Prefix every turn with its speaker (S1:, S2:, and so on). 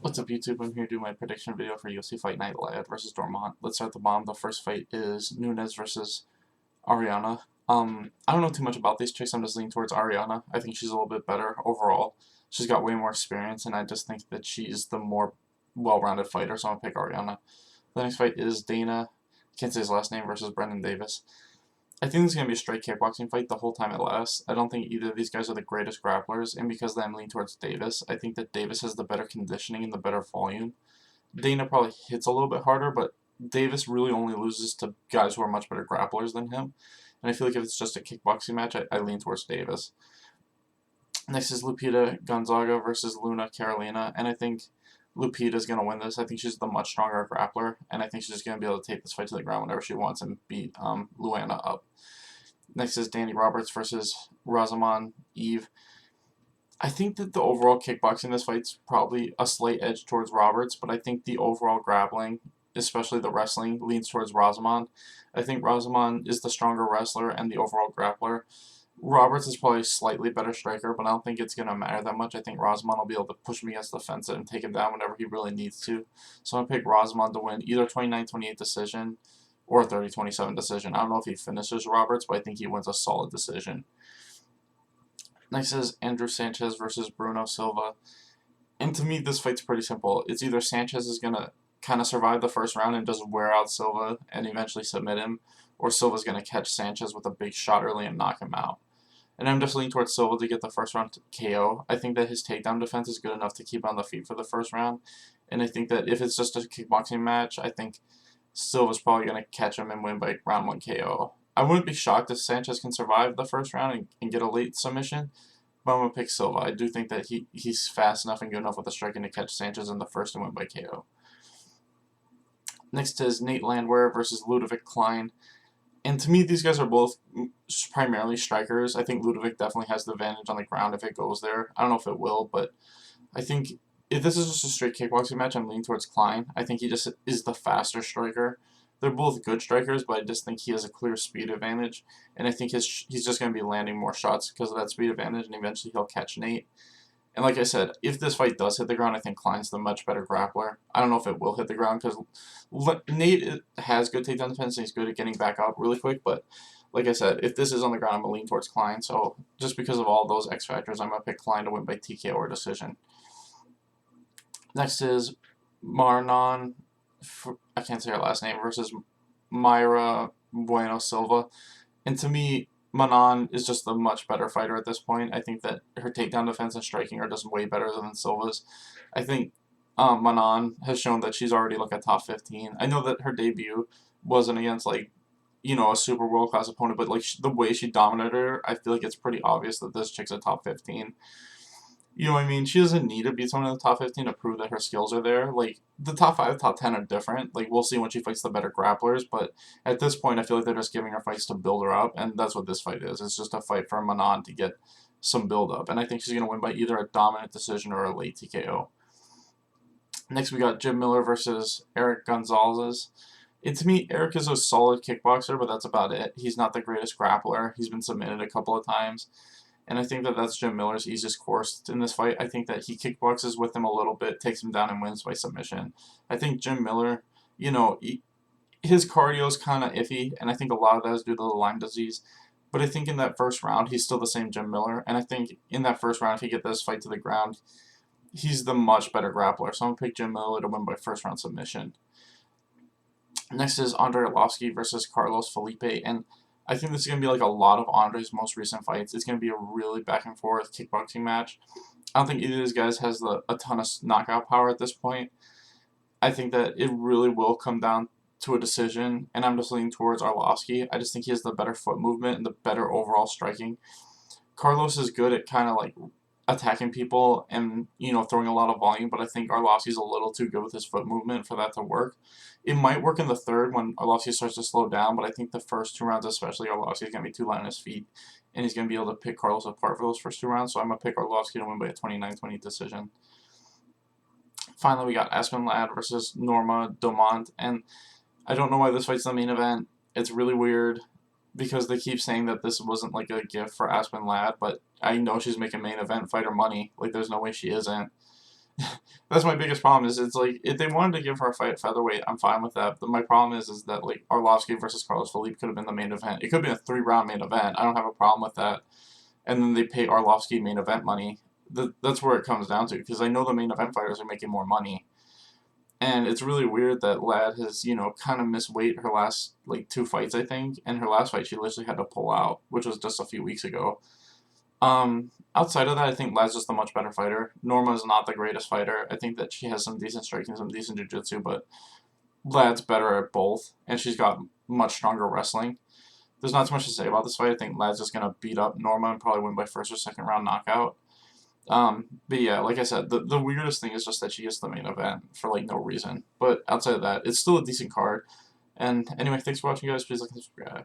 S1: What's up, YouTube? I'm here to do my prediction video for UFC Fight Night Live versus Dormont. Let's start the bomb. The first fight is Nunes versus Ariana. I don't know too much about these chicks. I'm just leaning towards Ariana. I think she's a little bit better overall. She's got way more experience, and I just think that she's the more well-rounded fighter, so I'm going to pick Ariana. The next fight is Dana, can't say his last name, versus Brendan Davis. I think this is going to be a straight kickboxing fight the whole time it lasts. I don't think either of these guys are the greatest grapplers, and because I'm leaning towards Davis, I think that Davis has the better conditioning and the better volume. Dana probably hits a little bit harder, but Davis really only loses to guys who are much better grapplers than him. And I feel like if it's just a kickboxing match, I lean towards Davis. Next is Lupita Gonzaga versus Luna Carolina, and I think Lupita's going to win this. I think she's the much stronger grappler, and I think she's just going to be able to take this fight to the ground whenever she wants and beat Luana up. Next is Danny Roberts versus Rosamond Eve. I think that the overall kickboxing in this fight's probably a slight edge towards Roberts, but I think the overall grappling, especially the wrestling, leans towards Rosamond. I think Rosamond is the stronger wrestler and the overall grappler. Roberts is probably a slightly better striker, but I don't think it's going to matter that much. I think Rosamond will be able to push him against the fence and take him down whenever he really needs to. So I'm going to pick Rosamond to win either 29-28 decision or 30-27 decision. I don't know if he finishes Roberts, but I think he wins a solid decision. Next is Andrew Sanchez versus Bruno Silva. And to me, this fight's pretty simple. It's either Sanchez is going to kind of survive the first round and just wear out Silva and eventually submit him, or Silva's going to catch Sanchez with a big shot early and knock him out. And I'm just leaning towards Silva to get the first round KO. I think that his takedown defense is good enough to keep on the feet for the first round. And I think that if it's just a kickboxing match, I think Silva's probably going to catch him and win by round 1 KO. I wouldn't be shocked if Sanchez can survive the first round and get a late submission, but I'm going to pick Silva. I do think that he's fast enough and good enough with the striking to catch Sanchez in the first and win by KO. Next is Nate Landwehr versus Ludovic Klein. And to me, these guys are both primarily strikers. I think Ludovic definitely has the advantage on the ground if it goes there. I don't know if it will, but I think if this is just a straight kickboxing match, I'm leaning towards Klein. I think he just is the faster striker. They're both good strikers, but I just think he has a clear speed advantage. And I think he's just going to be landing more shots because of that speed advantage, and eventually he'll catch Nate. And like I said, if this fight does hit the ground, I think Klein's the much better grappler. I don't know if it will hit the ground because Nate has good takedown defense and he's good at getting back up really quick. But like I said, if this is on the ground, I'm going to lean towards Klein. So just because of all those X factors, I'm going to pick Klein to win by TKO or decision. Next is Marnon, I can't say her last name, versus Mayra Bueno Silva. And to me, Manon is just a much better fighter at this point. I think that her takedown defense and striking are just way better than Silva's. I think Manon has shown that she's already like a top 15. I know that her debut wasn't against like, you know, a super world class opponent, but like the way she dominated her, I feel like it's pretty obvious that this chick's a top 15. You know what I mean? She doesn't need to be someone in the top 15 to prove that her skills are there. Like, the top 5, top 10 are different. Like, we'll see when she fights the better grapplers, but at this point, I feel like they're just giving her fights to build her up, and that's what this fight is. It's just a fight for Manon to get some build-up, and I think she's going to win by either a dominant decision or a late TKO. Next, we got Jim Miller versus Eric Gonzalez. And to me, Eric is a solid kickboxer, but that's about it. He's not the greatest grappler. He's been submitted a couple of times. And I think that that's Jim Miller's easiest course in this fight. I think that he kickboxes with him a little bit, takes him down, and wins by submission. I think Jim Miller, you know, his cardio is kind of iffy, and I think a lot of that is due to the Lyme disease. But I think in that first round, he's still the same Jim Miller. And I think in that first round, if he gets this fight to the ground, he's the much better grappler. So I'm going to pick Jim Miller to win by first round submission. Next is Andrei Arlovski versus Carlos Felipe. And I think this is going to be like a lot of Andre's most recent fights. It's going to be a really back and forth kickboxing match. I don't think either of these guys has a ton of knockout power at this point. I think that it really will come down to a decision, and I'm just leaning towards Arlovski. I just think he has the better foot movement and the better overall striking. Carlos is good at kind of like attacking people and, you know, throwing a lot of volume, but I think Arlovski's a little too good with his foot movement for that to work. It might work in the third when Arlovski starts to slow down, but I think the first 2 rounds especially, Arlovski's going to be too light on his feet, and he's going to be able to pick Carlos apart for those first 2 rounds, so I'm going to pick Arlovski to win by a 29-20 decision. Finally, we got Aspen Ladd versus Norma Dumont, and I don't know why this fight's the main event. It's really weird because they keep saying that this wasn't like a gift for Aspen Ladd, but I know she's making main event fighter money. Like, there's no way she isn't. That's my biggest problem. Is it's like if they wanted to give her a fight at featherweight, I'm fine with that. But my problem is that like Arlovsky versus Carlos Felipe could have been the main event. It could have been a 3-round main event. I don't have a problem with that. And then they pay Arlovsky main event money. That's where it comes down to, because I know the main event fighters are making more money. And it's really weird that Lad has, kind of missed weight her last, like, 2 fights, I think. And her last fight, she literally had to pull out, which was just a few weeks ago. Outside of that, I think Lad's just a much better fighter. Norma is not the greatest fighter. I think that she has some decent striking, some decent jiu-jitsu, but Lad's better at both. And she's got much stronger wrestling. There's not too much to say about this fight. I think Lad's just going to beat up Norma and probably win by first or second round knockout. But yeah, like I said, the weirdest thing is just that she gets the main event for like no reason. But outside of that, it's still a decent card. And anyway, thanks for watching, guys. Please like and subscribe.